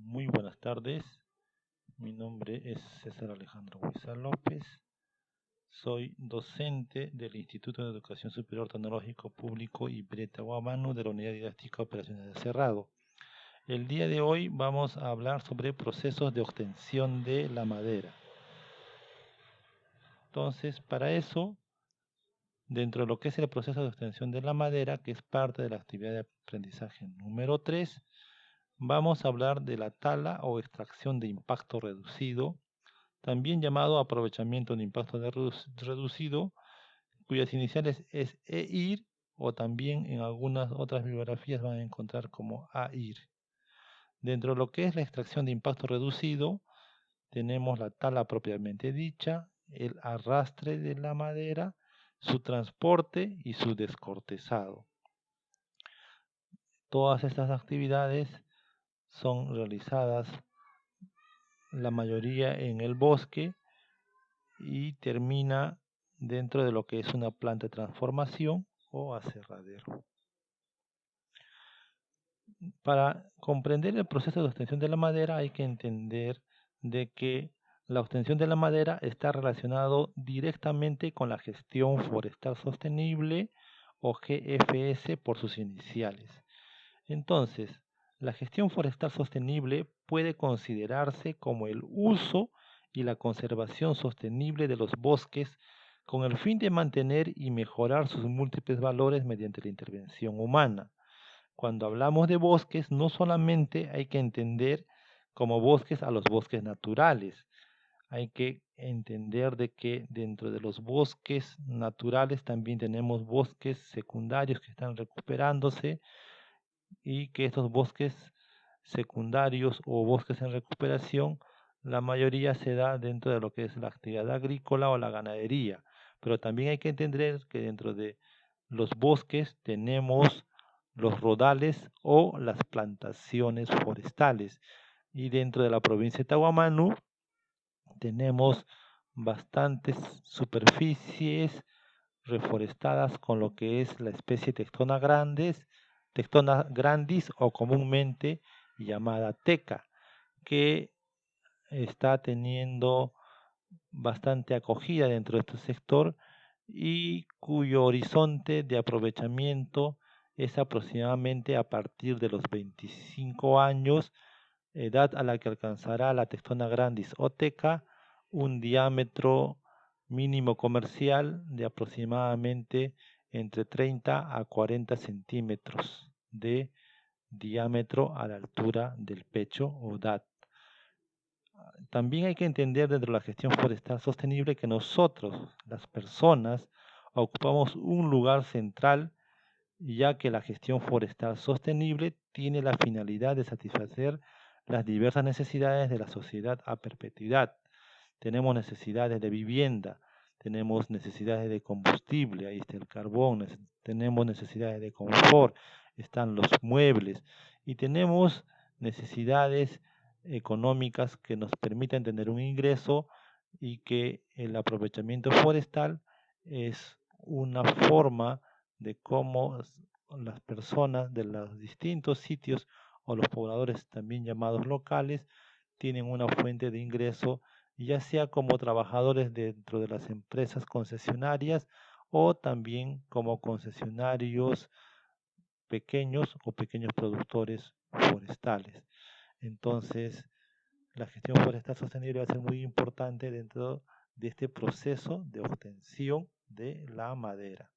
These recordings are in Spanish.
Muy buenas tardes, mi nombre es César Alejandro Huiza López, soy docente del Instituto de Educación Superior Tecnológico Público Ibreta Huamanu de la Unidad Didáctica Operaciones de Cerrado. El día de hoy vamos a hablar sobre procesos de obtención de la madera. Entonces, para eso, dentro de lo que es el proceso de obtención de la madera, que es parte de la actividad de aprendizaje número 3, vamos a hablar de la tala o extracción de impacto reducido, también llamado aprovechamiento de impacto reducido, cuyas iniciales es EIR, o también en algunas otras bibliografías van a encontrar como AIR. Dentro de lo que es la extracción de impacto reducido, tenemos la tala propiamente dicha, el arrastre de la madera, su transporte y su descortezado. Todas estas actividades son realizadas la mayoría en el bosque y termina dentro de lo que es una planta de transformación o aserradero. Para comprender el proceso de obtención de la madera hay que entender de que la obtención de la madera está relacionado directamente con la gestión forestal sostenible o GFS por sus iniciales. Entonces, la gestión forestal sostenible puede considerarse como el uso y la conservación sostenible de los bosques con el fin de mantener y mejorar sus múltiples valores mediante la intervención humana. Cuando hablamos de bosques, no solamente hay que entender como bosques a los bosques naturales, hay que entender de que dentro de los bosques naturales también tenemos bosques secundarios que están recuperándose y que estos bosques secundarios o bosques en recuperación, la mayoría se da dentro de lo que es la actividad agrícola o la ganadería. Pero también hay que entender que dentro de los bosques tenemos los rodales o las plantaciones forestales. Y dentro de la provincia de Tahuamanu tenemos bastantes superficies reforestadas con lo que es la especie Tectona grandis o comúnmente llamada teca, que está teniendo bastante acogida dentro de este sector y cuyo horizonte de aprovechamiento es aproximadamente a partir de los 25 años, edad a la que alcanzará la Tectona grandis o teca un diámetro mínimo comercial de aproximadamente entre 30 a 40 centímetros de diámetro a la altura del pecho o DAT. También hay que entender dentro de la gestión forestal sostenible que nosotros, las personas, ocupamos un lugar central, ya que la gestión forestal sostenible tiene la finalidad de satisfacer las diversas necesidades de la sociedad a perpetuidad. Tenemos necesidades de vivienda, tenemos necesidades de combustible, ahí está el carbón, tenemos necesidades de confort, están los muebles y tenemos necesidades económicas que nos permiten tener un ingreso y que el aprovechamiento forestal es una forma de cómo las personas de los distintos sitios o los pobladores también llamados locales tienen una fuente de ingreso, ya sea como trabajadores dentro de las empresas concesionarias o también como concesionarios pequeños o pequeños productores forestales. Entonces, la gestión forestal sostenible va a ser muy importante dentro de este proceso de obtención de la madera.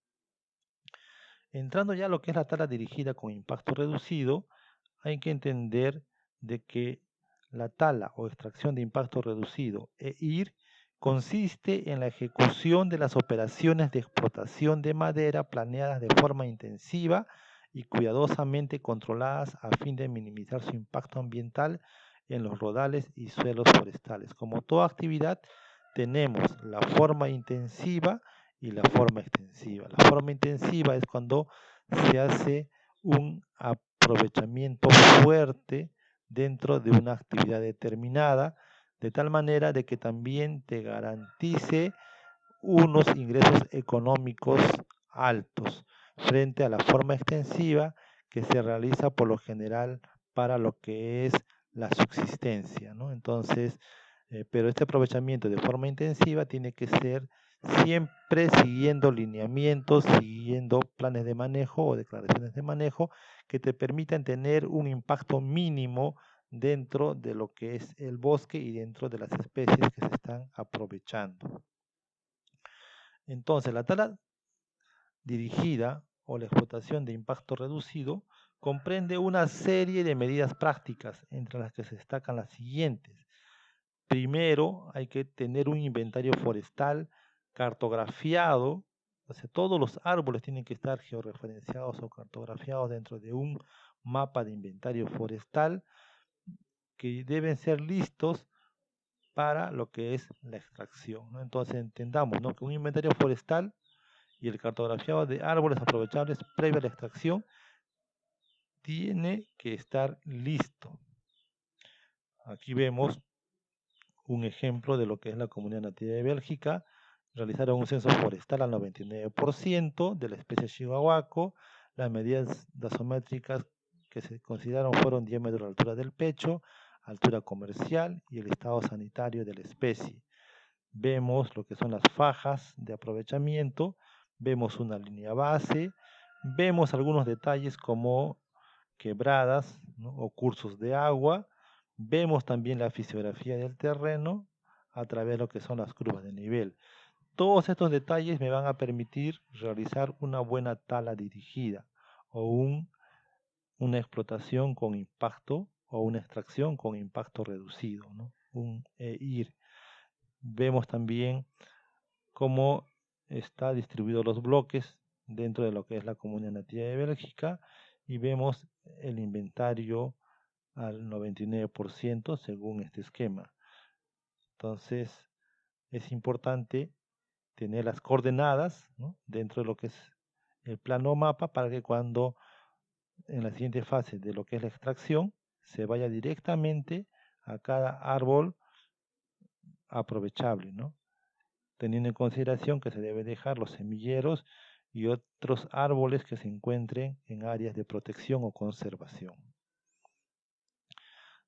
Entrando ya a lo que es la tala dirigida con impacto reducido, hay que entender de que la tala o extracción de impacto reducido EIR consiste en la ejecución de las operaciones de explotación de madera planeadas de forma intensiva y cuidadosamente controladas a fin de minimizar su impacto ambiental en los rodales y suelos forestales. Como toda actividad, tenemos la forma intensiva y la forma extensiva. La forma intensiva es cuando se hace un aprovechamiento fuerte dentro de una actividad determinada, de tal manera de que también te garantice unos ingresos económicos altos frente a la forma extensiva que se realiza por lo general para lo que es la subsistencia, ¿no? Entonces, pero este aprovechamiento de forma intensiva tiene que ser siempre siguiendo lineamientos, siguiendo planes de manejo o declaraciones de manejo que te permitan tener un impacto mínimo dentro de lo que es el bosque y dentro de las especies que se están aprovechando. Entonces, la tala dirigida o la explotación de impacto reducido comprende una serie de medidas prácticas, entre las que se destacan las siguientes. Primero, hay que tener un inventario forestal cartografiado, o sea, todos los árboles tienen que estar georreferenciados o cartografiados dentro de un mapa de inventario forestal que deben ser listos para lo que es la extracción, ¿no? Entonces entendamos, ¿no?, que un inventario forestal y el cartografiado de árboles aprovechables previo a la extracción tiene que estar listo. Aquí vemos un ejemplo de lo que es la Comunidad Nativa de Bélgica. Realizaron un censo forestal al 99% de la especie chihuahuaco. Las medidas dasométricas que se consideraron fueron diámetro de altura del pecho, altura comercial y el estado sanitario de la especie. Vemos lo que son las fajas de aprovechamiento, vemos una línea base, vemos algunos detalles como quebradas, ¿no?, o cursos de agua, vemos también la fisiografía del terreno a través de lo que son las curvas de nivel. Todos estos detalles me van a permitir realizar una buena tala dirigida o una explotación con impacto o una extracción con impacto reducido, ¿no? Un EIR. Vemos también cómo está distribuidos los bloques dentro de lo que es la Comunidad Nativa de Bélgica y vemos el inventario al 99% según este esquema. Entonces es importante tener las coordenadas, ¿no?, dentro de lo que es el plano mapa para que cuando en la siguiente fase de lo que es la extracción se vaya directamente a cada árbol aprovechable, ¿no?, teniendo en consideración que se debe dejar los semilleros y otros árboles que se encuentren en áreas de protección o conservación.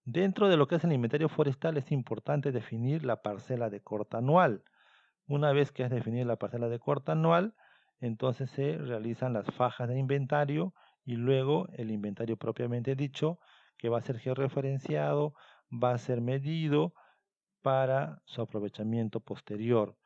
Dentro de lo que es el inventario forestal es importante definir la parcela de corta anual. Una vez que has definido la parcela de corta anual, entonces se realizan las fajas de inventario y luego el inventario propiamente dicho, que va a ser georreferenciado, va a ser medido para su aprovechamiento posterior.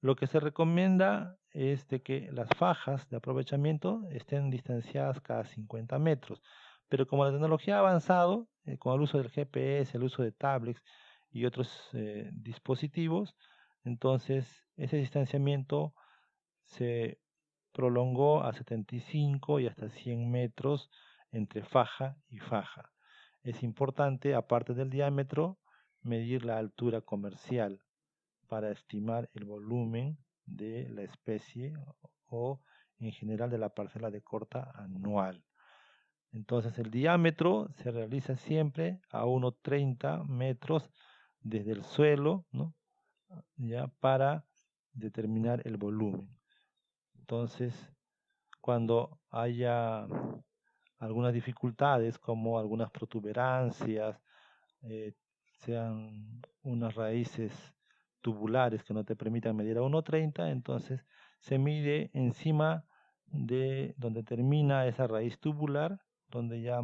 Lo que se recomienda es de que las fajas de aprovechamiento estén distanciadas cada 50 metros, pero como la tecnología ha avanzado, con el uso del GPS, el uso de tablets y otros dispositivos, entonces ese distanciamiento se prolongó a 75 y hasta 100 metros entre faja y faja. Es importante, aparte del diámetro, medir la altura comercial para estimar el volumen de la especie o en general de la parcela de corta anual. Entonces el diámetro se realiza siempre a unos 30 metros desde el suelo, ¿no?, ya para determinar el volumen. Entonces, cuando haya algunas dificultades como algunas protuberancias, eh, sean unas raíces tubulares que no te permitan medir a 1,30, entonces se mide encima de donde termina esa raíz tubular, donde ya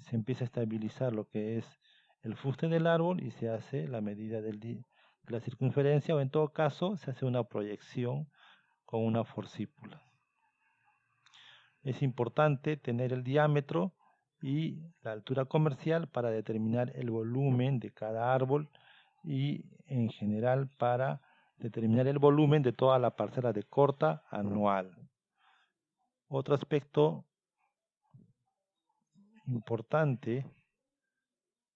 se empieza a estabilizar lo que es el fuste del árbol y se hace la medida de la circunferencia, o en todo caso se hace una proyección con una forcípula. Es importante tener el diámetro y la altura comercial para determinar el volumen de cada árbol y en general para determinar el volumen de toda la parcela de corta anual. Otro aspecto importante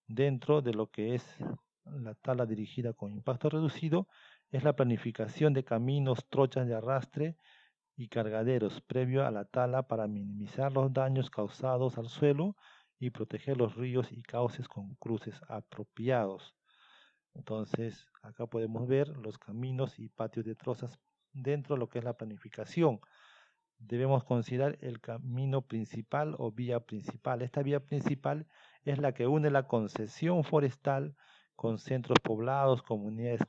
dentro de lo que es la tala dirigida con impacto reducido es la planificación de caminos, trochas de arrastre y cargaderos previo a la tala para minimizar los daños causados al suelo y proteger los ríos y cauces con cruces apropiados. Entonces, acá podemos ver los caminos y patios de trozas dentro de lo que es la planificación. Debemos considerar el camino principal o vía principal. Esta vía principal es la que une la concesión forestal con centros poblados, comunidades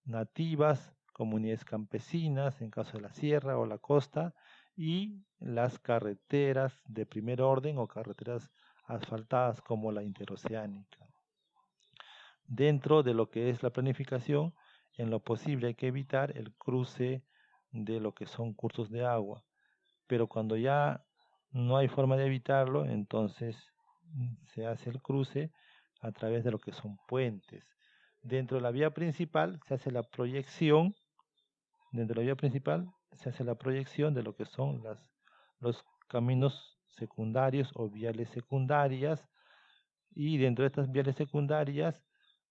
nativas, comunidades campesinas, en caso de la sierra o la costa, y las carreteras de primer orden o carreteras asfaltadas como la interoceánica. Dentro de lo que es la planificación, en lo posible hay que evitar el cruce de lo que son cursos de agua, pero cuando ya no hay forma de evitarlo, entonces se hace el cruce a través de lo que son puentes. Dentro de la vía principal se hace la proyección, dentro de la vía principal se hace la proyección de lo que son los caminos secundarios o viales secundarias, y dentro de estas viales secundarias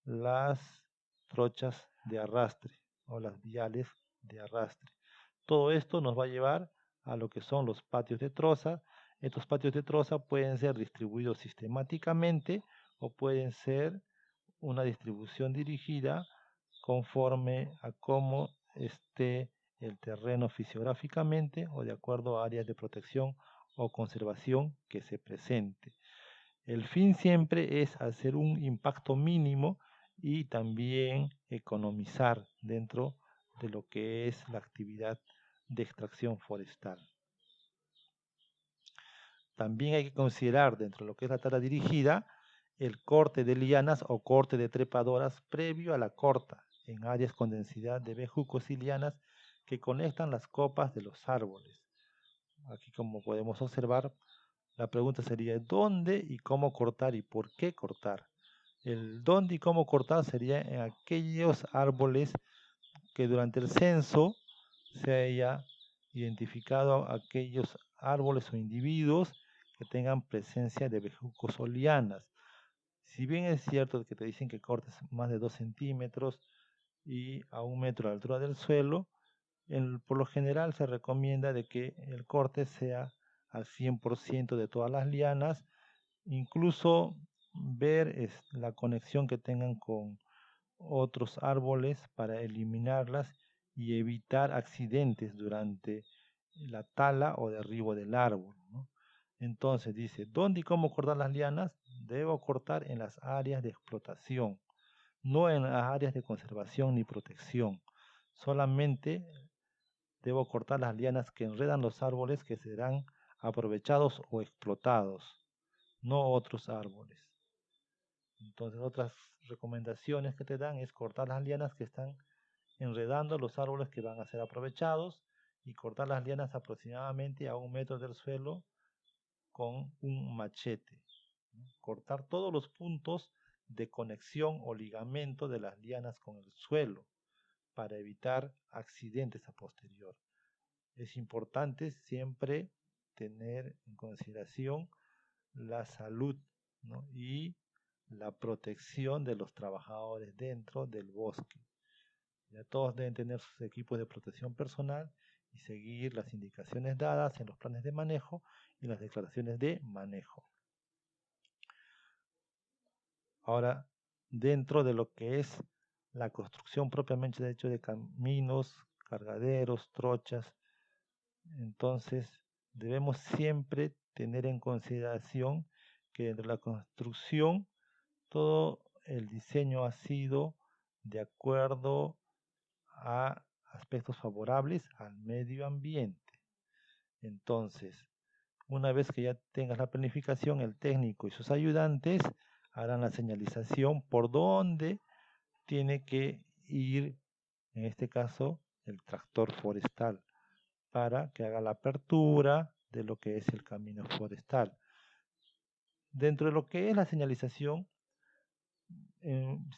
las trochas de arrastre o las viales de arrastre. Todo esto nos va a llevar a lo que son los patios de troza. Estos patios de troza pueden ser distribuidos sistemáticamente o pueden ser una distribución dirigida conforme a cómo esté el terreno fisiográficamente o de acuerdo a áreas de protección o conservación que se presente. El fin siempre es hacer un impacto mínimo y también economizar dentro de lo que es la actividad de extracción forestal. También hay que considerar dentro de lo que es la tala dirigida el corte de lianas o corte de trepadoras previo a la corta en áreas con densidad de bejucos y lianas que conectan las copas de los árboles. Aquí, como podemos observar, la pregunta sería ¿dónde y cómo cortar y por qué cortar? El dónde y cómo cortar sería en aquellos árboles que durante el censo se haya identificado aquellos árboles o individuos que tengan presencia de bejucos o lianas. Si bien es cierto que te dicen que cortes más de 2 centímetros y a 1 metro de altura del suelo, por lo general se recomienda de que el corte sea al 100% de todas las lianas, incluso ver la conexión que tengan con otros árboles para eliminarlas y evitar accidentes durante la tala o derribo del árbol, ¿no? Entonces dice, ¿dónde y cómo cortar las lianas? Debo cortar en las áreas de explotación, no en las áreas de conservación ni protección. Solamente debo cortar las lianas que enredan los árboles que serán aprovechados o explotados, no otros árboles. Entonces, otras recomendaciones que te dan es cortar las lianas que están enredando los árboles que van a ser aprovechados y cortar las lianas aproximadamente a 1 metro del suelo con un machete. Cortar todos los puntos de conexión o ligamento de las lianas con el suelo para evitar accidentes a posterior. Es importante siempre tener en consideración la salud, ¿no? Y la protección de los trabajadores dentro del bosque. Ya todos deben tener sus equipos de protección personal y seguir las indicaciones dadas en los planes de manejo y las declaraciones de manejo. Ahora, dentro de lo que es la construcción propiamente de hecho de caminos, cargaderos, trochas, entonces debemos siempre tener en consideración que dentro de la construcción todo el diseño ha sido de acuerdo a aspectos favorables al medio ambiente. Entonces, una vez que ya tengas la planificación, el técnico y sus ayudantes harán la señalización por dónde tiene que ir, en este caso, el tractor forestal, para que haga la apertura de lo que es el camino forestal. Dentro de lo que es la señalización,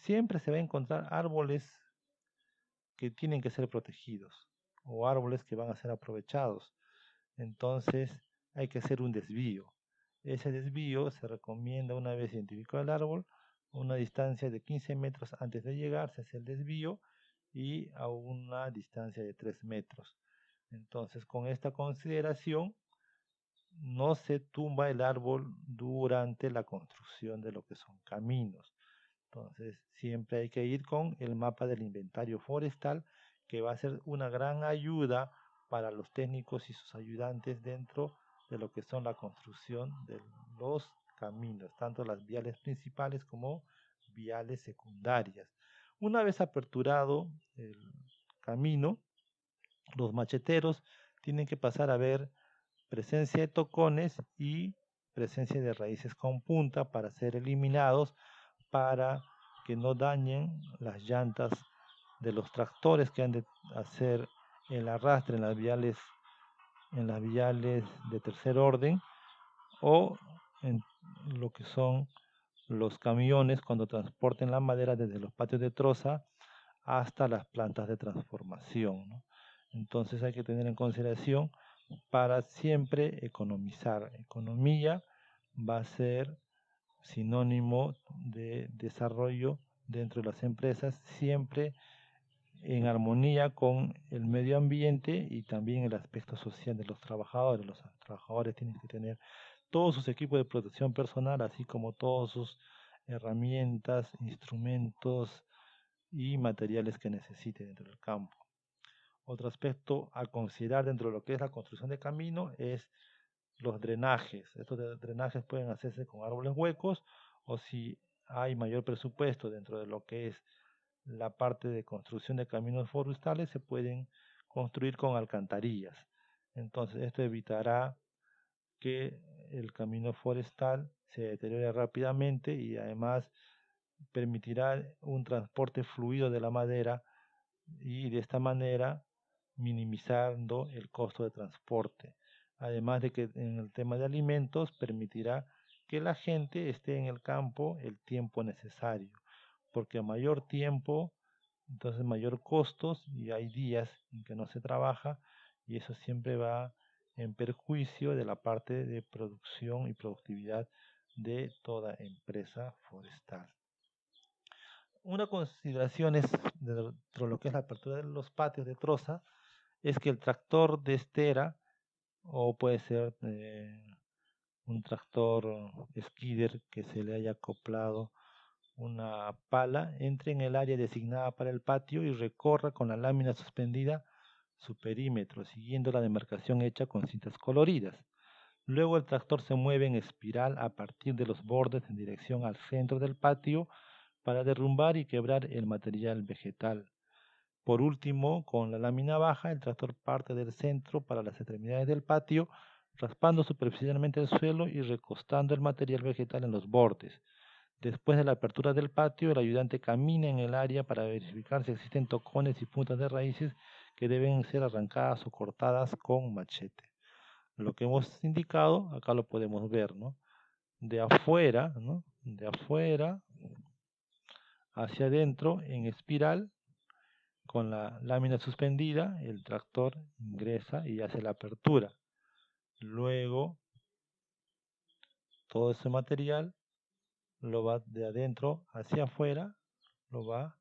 siempre se va a encontrar árboles que tienen que ser protegidos o árboles que van a ser aprovechados. Entonces hay que hacer un desvío. Ese desvío se recomienda una vez identificado el árbol, una distancia de 15 metros antes de llegar se hace el desvío y a una distancia de 3 metros. Entonces con esta consideración no se tumba el árbol durante la construcción de lo que son caminos. Entonces, siempre hay que ir con el mapa del inventario forestal, que va a ser una gran ayuda para los técnicos y sus ayudantes dentro de lo que son la construcción de los caminos, tanto las viales principales como viales secundarias. Una vez aperturado el camino, los macheteros tienen que pasar a ver presencia de tocones y presencia de raíces con punta para ser eliminados, para que no dañen las llantas de los tractores que han de hacer el arrastre en las viales de tercer orden, o en lo que son los camiones cuando transporten la madera desde los patios de troza hasta las plantas de transformación, ¿no? Entonces hay que tener en consideración para siempre economizar. Economía va a ser sinónimo de desarrollo dentro de las empresas, siempre en armonía con el medio ambiente y también el aspecto social de los trabajadores. Los trabajadores tienen que tener todos sus equipos de protección personal, así como todas sus herramientas, instrumentos y materiales que necesiten dentro del campo. Otro aspecto a considerar dentro de lo que es la construcción de camino es los drenajes. Estos drenajes pueden hacerse con árboles huecos, o si hay mayor presupuesto dentro de lo que es la parte de construcción de caminos forestales, se pueden construir con alcantarillas. Entonces esto evitará que el camino forestal se deteriore rápidamente y además permitirá un transporte fluido de la madera, y de esta manera minimizando el costo de transporte. Además de que en el tema de alimentos permitirá que la gente esté en el campo el tiempo necesario, porque a mayor tiempo, entonces mayor costos, y hay días en que no se trabaja, y eso siempre va en perjuicio de la parte de producción y productividad de toda empresa forestal. Una consideración es, dentro de lo que es la apertura de los patios de troza, es que el tractor de estera, o puede ser un tractor skidder que se le haya acoplado una pala, entre en el área designada para el patio y recorra con la lámina suspendida su perímetro, siguiendo la demarcación hecha con cintas coloridas. Luego el tractor se mueve en espiral a partir de los bordes en dirección al centro del patio para derrumbar y quebrar el material vegetal. Por último, con la lámina baja, el tractor parte del centro para las extremidades del patio, raspando superficialmente el suelo y recostando el material vegetal en los bordes. Después de la apertura del patio, el ayudante camina en el área para verificar si existen tocones y puntas de raíces que deben ser arrancadas o cortadas con machete. Lo que hemos indicado, acá lo podemos ver, ¿no? De afuera, ¿no? De afuera hacia adentro en espiral, con la lámina suspendida, el tractor ingresa y hace la apertura. Luego, todo ese material lo va de adentro hacia afuera, lo va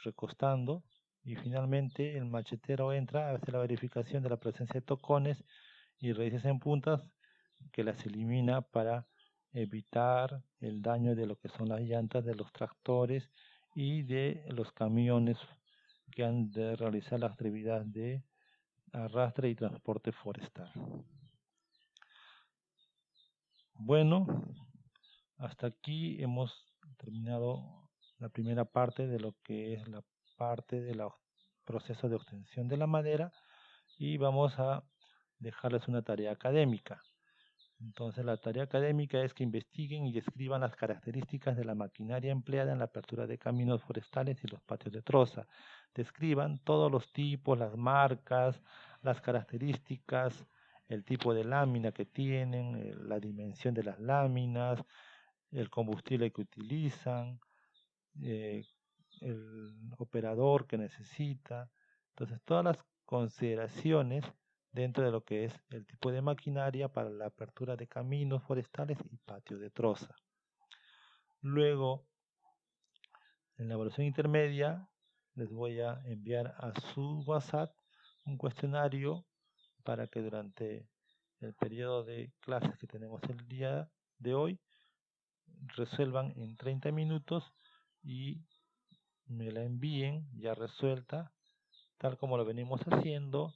recostando, y finalmente el machetero entra, hace la verificación de la presencia de tocones y raíces en puntas, que las elimina para evitar el daño de lo que son las llantas de los tractores y de los camiones que han de realizar la actividad de arrastre y transporte forestal. Bueno, hasta aquí hemos terminado la primera parte de lo que es la parte del proceso de obtención de la madera, y vamos a dejarles una tarea académica. Entonces la tarea académica es que investiguen y describan las características de la maquinaria empleada en la apertura de caminos forestales y los patios de troza. Describan todos los tipos, las marcas, las características, el tipo de lámina que tienen, la dimensión de las láminas, el combustible que utilizan, eh, el operador que necesita. Entonces todas las consideraciones dentro de lo que es el tipo de maquinaria para la apertura de caminos forestales y patio de troza. Luego, en la evaluación intermedia, les voy a enviar a su WhatsApp un cuestionario para que durante el periodo de clases que tenemos el día de hoy resuelvan en 30 minutos y me la envíen ya resuelta, tal como lo venimos haciendo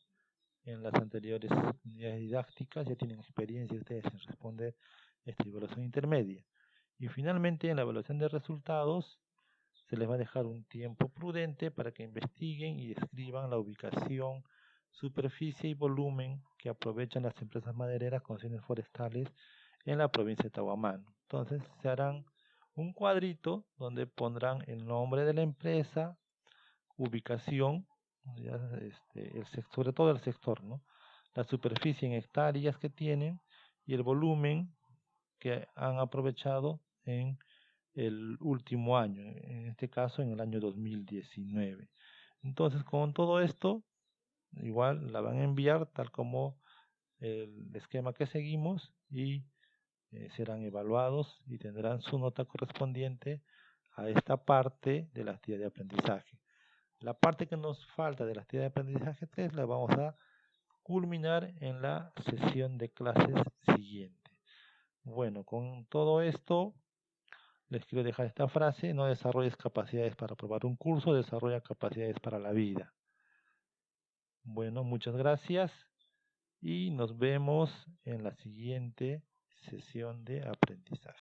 en las anteriores unidades didácticas. Ya tienen experiencia ustedes en responder esta evaluación intermedia. Y finalmente, en la evaluación de resultados, se les va a dejar un tiempo prudente para que investiguen y describan la ubicación, superficie y volumen que aprovechan las empresas madereras con fines forestales en la provincia de Tahuamano. Entonces se harán un cuadrito donde pondrán el nombre de la empresa, ubicación, ya, sobre todo el sector, ¿no? La superficie en hectáreas que tienen y el volumen que han aprovechado en el último año, en este caso en el año 2019. Entonces, con todo esto, igual la van a enviar tal como el esquema que seguimos y serán evaluados y tendrán su nota correspondiente a esta parte de la actividad de aprendizaje. La parte que nos falta de la actividad de aprendizaje 3 la vamos a culminar en la sesión de clases siguiente. Bueno, con todo esto les quiero dejar esta frase: no desarrolles capacidades para probar un curso, desarrolla capacidades para la vida. Bueno, muchas gracias y nos vemos en la siguiente sesión de aprendizaje.